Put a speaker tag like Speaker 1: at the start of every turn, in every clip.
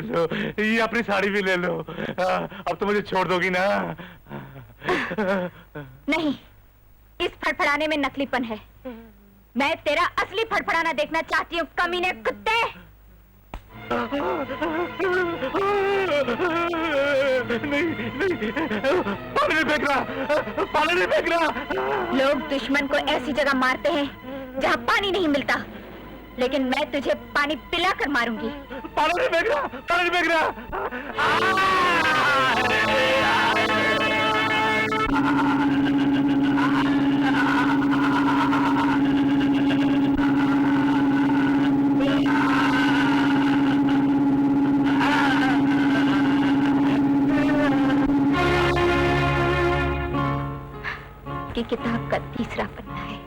Speaker 1: लो, ये अपनी साड़ी भी ले लो। अब तो मुझे छोड़ दोगी ना?
Speaker 2: नहीं, इस फड़फड़ाने में नकलीपन है। मैं तेरा असली फड़फड़ाना देखना चाहती हूँ, कमीने कुत्ते।
Speaker 1: नहीं, पानी नहीं फेंक रहा, पानी नहीं फेंक रहा।
Speaker 2: लोग दुश्मन को ऐसी जगह मारते हैं जहाँ पानी नहीं मिलता, लेकिन मैं तुझे पानी पिला कर मारूंगी।
Speaker 1: पानी नहीं फेंक रहा, पानी नहीं फेंक रहा।
Speaker 2: की किताब का तीसरा पन्ना है।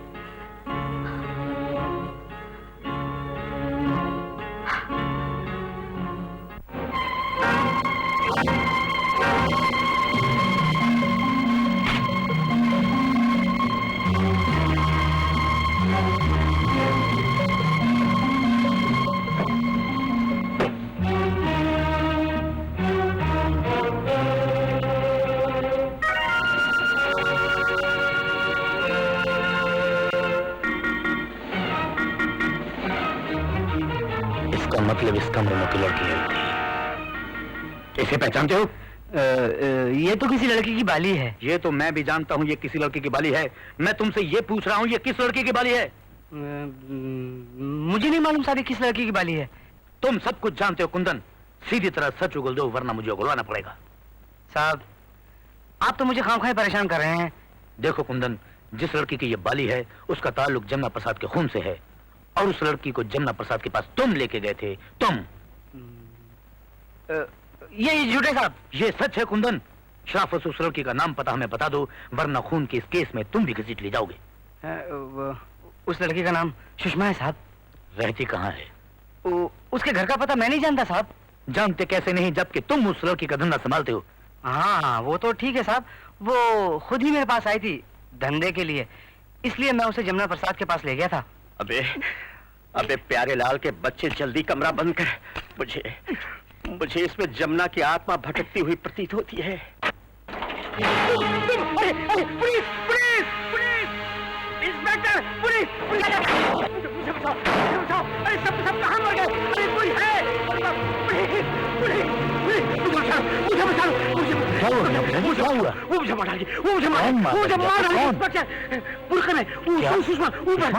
Speaker 3: मतलब इस कमरे में की लड़की है। इसे पहचानते हो?
Speaker 4: ये तो किसी लड़की की बाली है।
Speaker 3: ये तो मैं भी जानता हूँ ये किसी लड़की की बाली है। मैं तुमसे ये पूछ रहा हूँ ये किस लड़की की बाली है?
Speaker 4: मुझे नहीं मालूम साहब किस लड़की की बाली है।
Speaker 3: तुम सब कुछ जानते हो कुंदन, सीधी तरह सच उगल दो वरना मुझे उगलवाना पड़ेगा।
Speaker 4: साहब आप तो मुझे खामखाए परेशान कर रहे हैं।
Speaker 3: देखो कुंदन, जिस लड़की की ये बाली है उसका ताल्लुक जमुना प्रसाद के खून से है, और उस लड़की को जमुना प्रसाद के पास तुम लेके गए थे। तुम
Speaker 4: ये झूठे साहब।
Speaker 3: ये सच है कुंदन। शराफत उस लड़की का नाम पता हमें बता दो वरना खून के इस केस में तुम भी घसीट ले जाओगे।
Speaker 4: उस लड़की का नाम सुषमा है साहब।
Speaker 3: रहती कहाँ है?
Speaker 4: उसके घर का पता मैं नहीं जानता साहब।
Speaker 3: जानते कैसे नहीं जबकि तुम उस लड़की का धंधा संभालते हो।
Speaker 4: हाँ वो तो ठीक है साहब, वो खुद ही मेरे पास आई थी धंधे के लिए, इसलिए मैं उसे जमुना प्रसाद के पास ले गया था।
Speaker 3: अबे प्यारे लाल के बच्चे, जल्दी कमरा बंद कर। मुझे इसमें जमुना की आत्मा भटकती हुई प्रतीत होती है। Police! Police! Police! Inspector! Police! मुझे बचाओ! अरे सब कहाँ मर गए? अरे कोई है? पुलिस! मुझे बचाओ! वो मुझे मार डाली। इंस्पेक्टर! बुरखा में सुषमा ऊपर।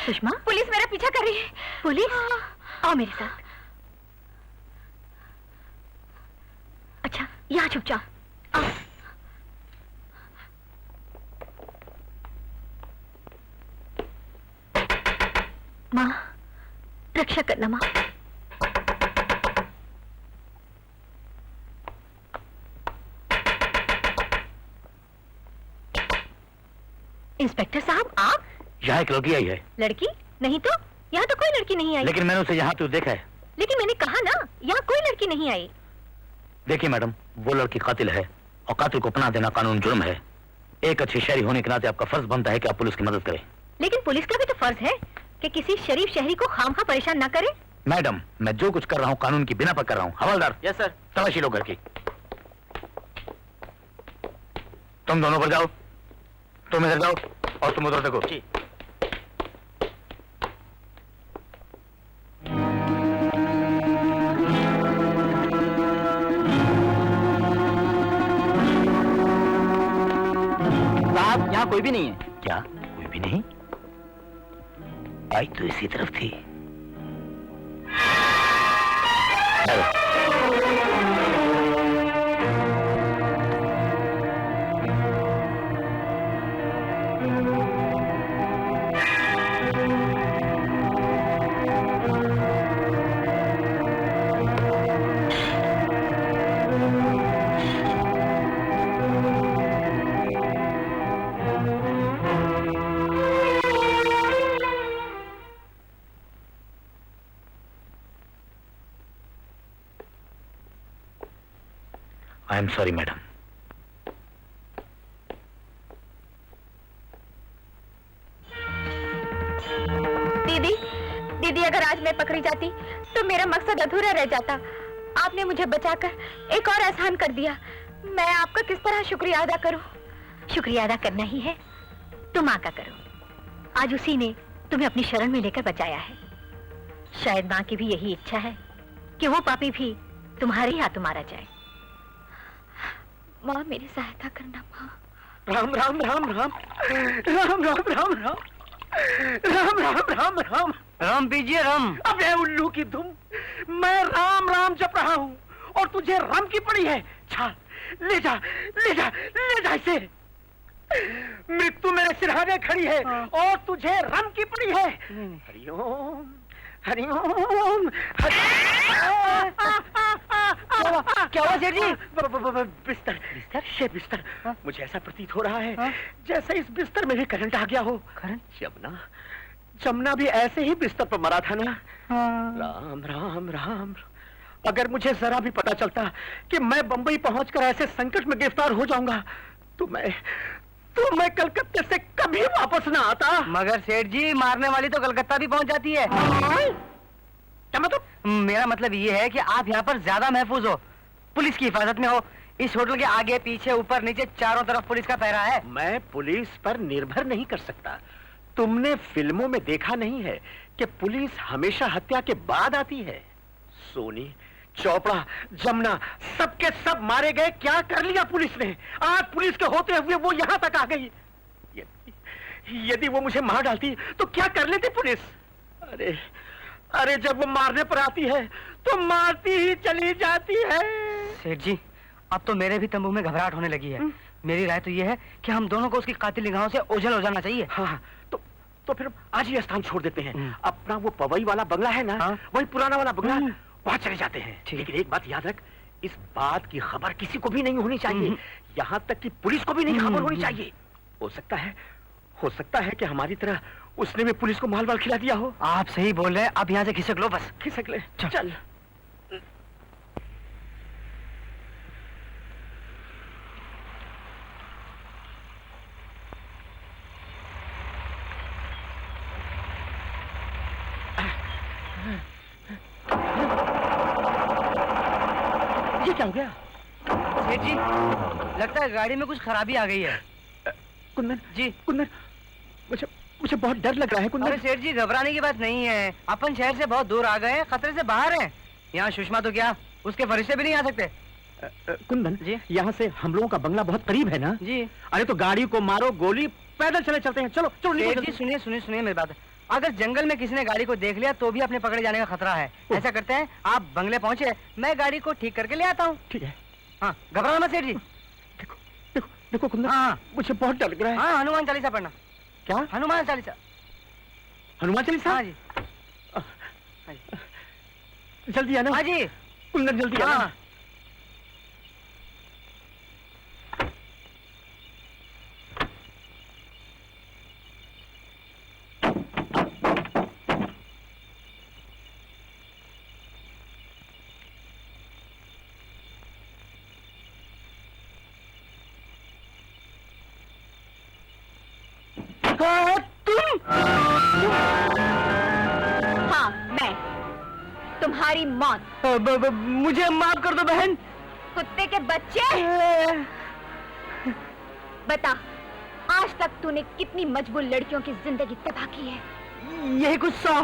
Speaker 2: सुषमा, पुलिस मेरा पीछा कर रही है। पुलिस? आओ मेरे साथ। अच्छा यहाँ छुप जाओ। माँ रक्षा करना माँ। इंस्पेक्टर साहब आप?
Speaker 3: यहाँ एक लड़की आई है।
Speaker 2: लड़की? नहीं तो यहाँ तो कोई लड़की नहीं आई।
Speaker 3: लेकिन मैंने उसे यहाँ तो देखा है।
Speaker 2: लेकिन मैंने कहा ना यहाँ कोई लड़की नहीं आई।
Speaker 3: देखिए मैडम, वो लड़की कातिल है और कातिल को पनाह देना कानून जुर्म है। एक अच्छी शहरी होने के नाते आपका फर्ज बनता है कि आप पुलिस की मदद करें।
Speaker 2: लेकिन पुलिस का भी तो फर्ज है कि किसी शरीफ शहरी को खामखा परेशान न करे।
Speaker 3: मैडम, मैं जो कुछ कर रहा हूँ कानून की बिना पर कर रहा हूँ। हवलदार। Yes sir. तलाशी लो घर की। तुम दोनों पर जाओ, तुम इधर जाओ और तुम उधर देखो। जी।
Speaker 4: साहब, यहाँ कोई भी नहीं है।
Speaker 3: क्या कोई भी नहीं? आई तो इसी तरफ थी। चलो। I am sorry madam.
Speaker 2: दीदी, दीदी अगर आज मैं पकड़ी जाती तो मेरा मकसद अधूरा रह जाता। आपने मुझे बचाकर एक और एहसान कर दिया। मैं आपका किस तरह शुक्रिया अदा करूं? शुक्रिया अदा करना ही है तो माँ का करो। आज उसी ने तुम्हें अपनी शरण में लेकर बचाया है। शायद माँ की भी यही इच्छा है कि वो पापी भी तुम्हारे ही हाथों मारा जाए। माँ, मेरी सहायता करना माँ।
Speaker 1: राम राम राम राम राम राम राम राम राम राम राम राम
Speaker 4: राम पीजिए राम।
Speaker 1: अबे उल्लू की दुम, मैं राम राम जप रहा हूँ और तुझे राम की पड़ी है। छा, ले जा ले जा ले जा इसे। मृत्यु मेरे सिरहाने खड़ी है और तुझे राम की पड़ी है। हरिओम हरिओम।
Speaker 4: क्या हुआ सेठ जी?
Speaker 1: बिस्तर बिस्तर ये बिस्तर। मुझे ऐसा प्रतीत हो रहा है जैसे इस बिस्तर में भी करंट आ गया हो।
Speaker 4: करंट?
Speaker 1: जमुना, जमुना भी ऐसे ही बिस्तर पर मरा था ना। राम राम राम। अगर मुझे जरा भी पता चलता कि मैं बंबई पहुंचकर ऐसे संकट में गिरफ्तार हो जाऊंगा तो मैं कलकत्ते से कभी वापस ना आता।
Speaker 4: मगर सेठ जी, मारने वाली तो कलकत्ता भी पहुंच जाती है।
Speaker 1: क्या मतलब?
Speaker 4: मेरा मतलब ये है कि आप यहाँ पर ज्यादा महफूज हो, पुलिस की हिफाजत में हो। इस होटल के आगे पीछे ऊपर नीचे चारों तरफ पुलिस का पहरा है।
Speaker 1: मैं पुलिस पर निर्भर नहीं कर सकता। तुमने फिल्मों में देखा नहीं है कि पुलिस हमेशा हत्या के बाद आती है। सोनी, चोपड़ा, जमुना सबके सब मारे गए। क्या कर लिया पुलिस ने? आज पुलिस के होते हुए वो यहाँ तक आ गई। यदि वो मुझे मार डालती तो क्या कर लेती पुलिस? अरे अरे, जब वो मारने पर आती है तो मारती ही चली जाती है।
Speaker 4: सेठ जी, अब तो मेरे भी तंबू में घबराहट होने लगी है। मेरी राय तो ये है कि हम दोनों को उसकी कातिल निगाहों से ओझल हो जाना चाहिए।
Speaker 1: हाँ, तो फिर आज ही स्थान छोड़ देते हैं। अपना वो पवई वाला बंगला है ना, वही पुराना वाला बंगला, वहां चले जाते हैं। लेकिन एक बात याद रख, इस बात की खबर किसी को भी नहीं होनी चाहिए। यहाँ तक कि पुलिस को भी नहीं खबर होनी चाहिए। हो सकता है कि हमारी तरह उसने भी पुलिस को माल वाल खिला दिया हो।
Speaker 4: आप सही बोल रहे हैं। अब यहाँ से खिसक लो, बस
Speaker 1: खिसक ले। चल। ये क्या हो गया?
Speaker 4: सेठ जी, लगता है गाड़ी में कुछ खराबी आ गई है।
Speaker 1: कुंदन
Speaker 4: जी।
Speaker 1: कुंदन, मुझे बहुत डर लग रहा है कुंदन।
Speaker 4: अरे सेठ जी, घबराने की बात नहीं है। अपन शहर से बहुत दूर आ गए हैं, खतरे से बाहर हैं। यहाँ सुषमा तो क्या, उसके फरिश्ते भी नहीं आ सकते।
Speaker 1: कुंदन
Speaker 4: जी,
Speaker 1: यहाँ से हम लोगों का बंगला बहुत करीब है ना?
Speaker 4: जी।
Speaker 1: अरे तो गाड़ी को मारो गोली, पैदल चलते हैं। चलो चलो।
Speaker 4: सेठ जी, सुनिए मेरी बात। अगर जंगल में किसी ने गाड़ी को देख लिया तो भी अपने पकड़े जाने का खतरा है। ऐसा करते हैं, आप बंगले पहुंचे, मैं गाड़ी को ठीक करके ले आता हूँ।
Speaker 1: ठीक है।
Speaker 4: हाँ, घबराओ मत सेठ जी।
Speaker 1: देखो कुंदन,
Speaker 4: हाँ,
Speaker 1: मुझे बहुत डर लग रहा है।
Speaker 4: हाँ, हनुमान चालीसा पढ़ना।
Speaker 1: क्या?
Speaker 4: हनुमान चालीसा।
Speaker 1: हनुमान चालीसा?
Speaker 4: हाँ जी।
Speaker 1: जल्दी आना।
Speaker 4: हाँ जी।
Speaker 1: कुंदन जल्दी आना।
Speaker 4: हाँ। तुम?
Speaker 2: हाँ, मैं तुम्हारी मौत।
Speaker 4: मुझे माफ कर दो बहन।
Speaker 2: कुत्ते के बच्चे, बता आज तक तूने कितनी मजबूर लड़कियों की जिंदगी तबाह की है?
Speaker 4: यही कुछ 100।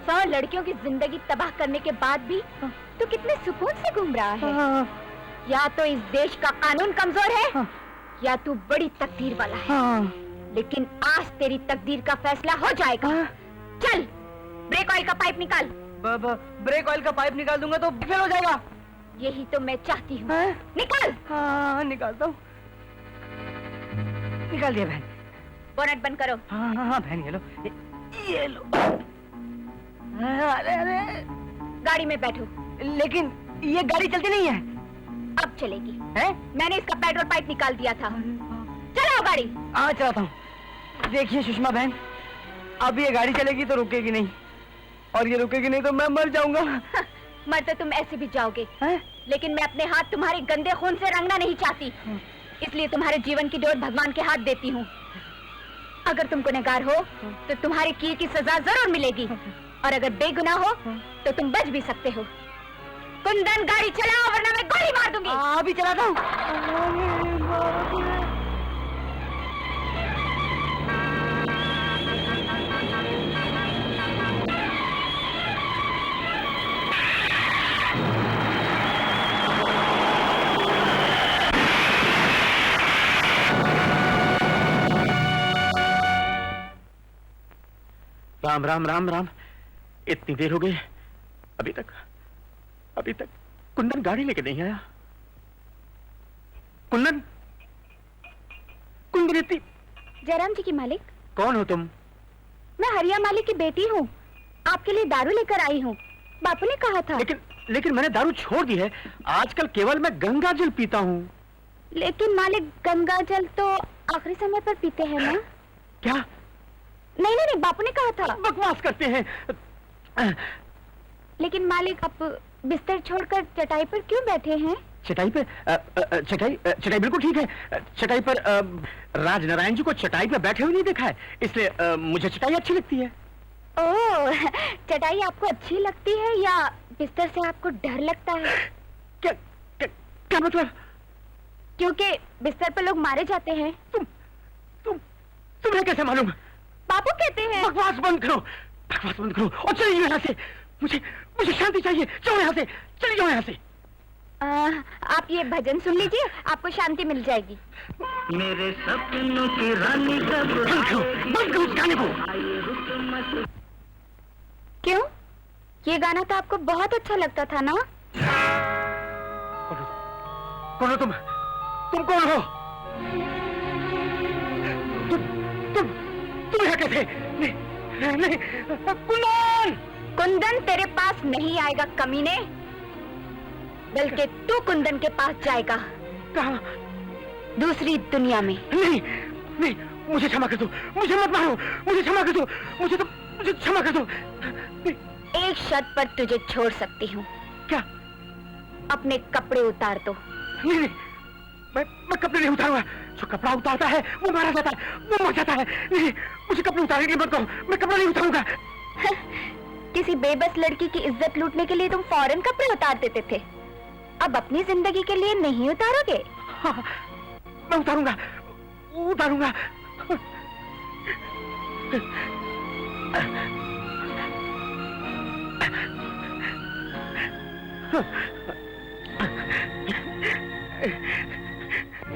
Speaker 2: 100 लड़कियों की जिंदगी तबाह करने के बाद भी तू कितने सुकून से घूम रहा है। या तो इस देश का कानून कमजोर है या तू बड़ी तकदीर वाला है। लेकिन आज तेरी तकदीर का फैसला हो जाएगा। चल ब्रेक ऑयल का पाइप निकाल।
Speaker 4: ब्रेक ऑयल का पाइप निकाल दूंगा तो फेल हो जाएगा।
Speaker 2: यही तो मैं चाहती हूँ। निकाल।
Speaker 4: हाँ निकालता हूँ। निकाल दिया बहन।
Speaker 2: बोनट बंद करो।
Speaker 4: हाँ बहन ये लो, ये लो। अरे
Speaker 2: गाड़ी में बैठो।
Speaker 4: लेकिन ये गाड़ी चलती नहीं है।
Speaker 2: अब चलेगी।
Speaker 4: हैं?
Speaker 2: मैंने इसका पेट्रोल पाइप निकाल दिया था। चलाओ गाड़ी।
Speaker 4: हाँ चलाता हूँ। देखिए सुषमा बहन, अब ये गाड़ी चलेगी तो रुकेगी नहीं, और ये रुकेगी नहीं तो मैं मर जाऊंगा।
Speaker 2: मर तो तुम ऐसे भी जाओगे।
Speaker 4: हैं?
Speaker 2: लेकिन मैं अपने हाथ तुम्हारे गंदे खून से रंगना नहीं चाहती, इसलिए तुम्हारे जीवन की डोर भगवान के हाथ देती हूँ। अगर तुम गुनहगार हो तो तुम्हारे किए की सजा जरूर मिलेगी, और अगर बेगुनाह हो तो तुम बच भी सकते हो। कुंदन गाड़ी चलाओ वरना मैं गोली मार दूंगी।
Speaker 4: अभी चलाता हूँ।
Speaker 3: राम राम राम राम, इतनी देर हो गई, अभी तक कुंदन गाड़ी लेके नहीं आया। कुंदन इतनी।
Speaker 2: जयराम जी की मालिक,
Speaker 3: कौन हो तुम?
Speaker 2: मैं हरिया मालिक की बेटी हूँ। आपके लिए दारू लेकर आई हूँ, बापू ने कहा था।
Speaker 3: लेकिन मैंने दारू छोड़ दी है। आजकल केवल मैं गंगा जल पीता हूँ।
Speaker 2: लेकिन मालिक गंगा जल तो आखिरी समय पर पीते हैं ना?
Speaker 3: क्या?
Speaker 2: नहीं, बापू ने कहा था।
Speaker 3: बकवास करते हैं।
Speaker 2: लेकिन मालिक आप बिस्तर छोड़कर चटाई पर क्यों बैठे हैं?
Speaker 3: चटाई पे? चटाई बिल्कुल ठीक है। चटाई पर राजनारायण जी को चटाई पे बैठे हुए नहीं देखा है, इसलिए मुझे चटाई अच्छी लगती है।
Speaker 2: ओह, चटाई आपको अच्छी लगती है या बिस्तर से आपको डर लगता है?
Speaker 3: क्या मतलब?
Speaker 2: क्योंकि बिस्तर पर लोग मारे जाते हैं।
Speaker 3: तुम्हें कैसे मालूम?
Speaker 2: बापू कहते हैं।
Speaker 3: बकवास बंद करो और चलिए यहाँ से। मुझे शांति चाहिए। चलो यहाँ से, चलिए जाओ यहाँ से।
Speaker 2: आप ये भजन सुन लीजिए, आपको शांति मिल जाएगी।
Speaker 4: मेरे सपनों की रानी कब
Speaker 3: बंद करो उस गाने को।
Speaker 2: क्यों? ये गाना तो आपको बहुत अच्छा लगता था ना?
Speaker 3: कौन हो तुम? तुम कौन हो? तुम यहाँ कैसे? नहीं,
Speaker 2: कुंदन तेरे पास नहीं आएगा कमीने, बल्कि तू कुंदन के पास जाएगा।
Speaker 3: कहाँ?
Speaker 2: दूसरी दुनिया में।
Speaker 3: नहीं, मुझे क्षमा कर दो, मुझे मत मारो, मुझे क्षमा कर दो, मुझे क्षमा कर दो।
Speaker 2: एक शर्त पर तुझे छोड़ सकती हूँ।
Speaker 3: क्या?
Speaker 2: अपने कपड़े उतार दो।
Speaker 3: नहीं, मैं कपड़े नहीं उतारूंगा। जो कपड़ा उतारता है वो मारा जाता है, वो मर जाता है। नहीं, मुझे कपड़े उतारने के लिए मत कहो, मैं कपड़ा नहीं उतारूंगा।
Speaker 2: किसी बेबस लड़की की इज्जत लूटने के लिए तुम फौरन कपड़े उतार देते थे, अब अपनी जिंदगी के लिए नहीं उतारोगे?
Speaker 3: हाँ, मैं उतारूंगा।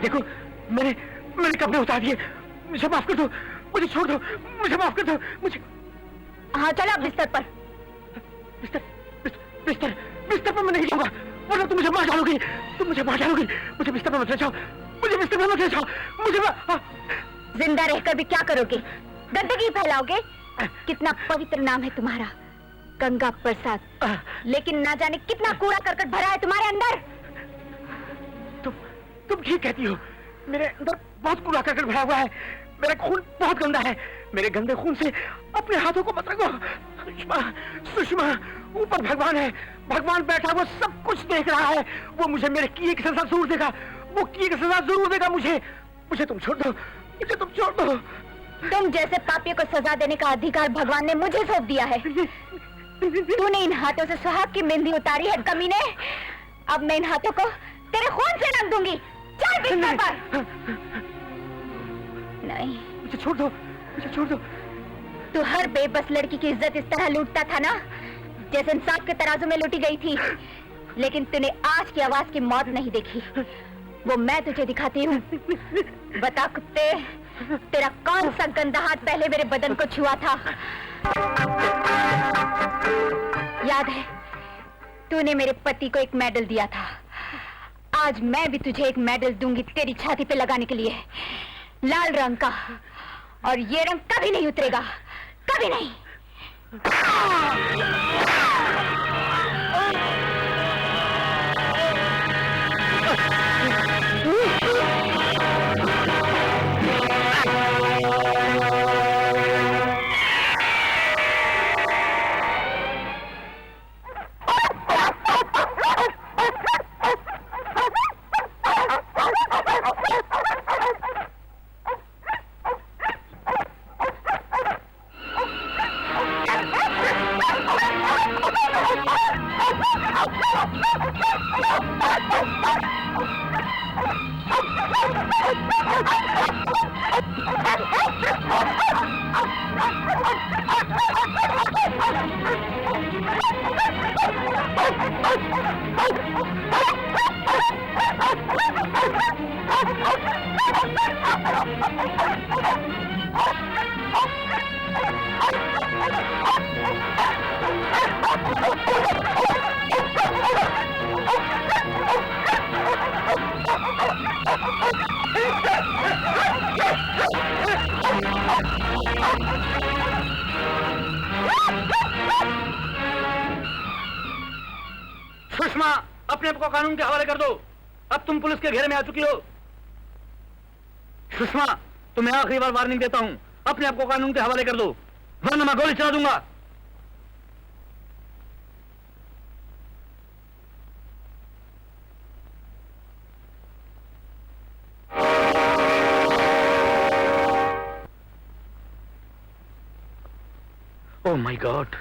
Speaker 3: देखो, मैंने कपड़े उतार दिए। मुझे माफ कर दो, मुझे छोड़ दो, मुझे माफ कर दो, मुझे।
Speaker 2: हाँ चलो बिस्तर पर।
Speaker 3: बिस्तर पर मैं नहीं जाऊंगा, वरना तुम मुझे मार डालोगी। मुझे बिस्तर पर मत ले जाओ,
Speaker 2: जिंदा रहकर भी क्या करोगे? गंदगी फैलाओगे? कितना पवित्र नाम है तुम्हारा, गंगा प्रसाद, लेकिन ना जाने कितना कूड़ा करकट भरा है तुम्हारे अंदर।
Speaker 3: तुम ठीक कहती हो, मेरे अंदर बहुत कूड़ा करकट भरा हुआ है। मेरा खून बहुत गंदा है। मेरे गंदे खून से अपने हाथों को मत रगो। सुषमा, ऊपर भगवान है, भगवान बैठा हुआ सब कुछ देख रहा है। वो मुझे मेरे किए की सजा जरूर देगा, वो किए की सजा जरूर देगा मुझे। तुम छोड़ दो, मुझे तुम छोड़ दो।
Speaker 2: तुम जैसे पापी को सजा देने का अधिकार भगवान ने मुझे सौंप दिया है। तूने इन हाथों से सुहाग की मेहंदी उतारी है कमीने। अब मैं इन हाथों को तेरे खून से रंग दूंगी। चल बिस्तर पर। नहीं,
Speaker 3: मुझे छोड़ दो, मुझे छोड़ दो।
Speaker 2: तू हर बेबस लड़की की इज्जत इस तरह लूटता था ना, जैसे इंसाफ के तराजू में लूटी गई थी। लेकिन तूने आज की आवाज की मौत नहीं देखी, वो मैं तुझे दिखाती हूँ। बता कुत्ते, तेरा कौन सा गंदा हाथ पहले मेरे बदन को छुआ था? याद है, तूने मेरे पति को एक मेडल दिया था। आज मैं भी तुझे एक मेडल दूंगी तेरी छाती पे लगाने के लिए, लाल रंग का। और ये रंग कभी नहीं उतरेगा, कभी नहीं।
Speaker 4: सुषमा, अपने आप को कानून के हवाले कर दो। अब तुम पुलिस के घेरे में आ चुकी हो। सुषमा, तुम्हें आखिरी बार वार्निंग देता हूं, अपने आप को कानून के हवाले कर दो, वरना मैं गोली चला दूंगा।
Speaker 1: Oh my God!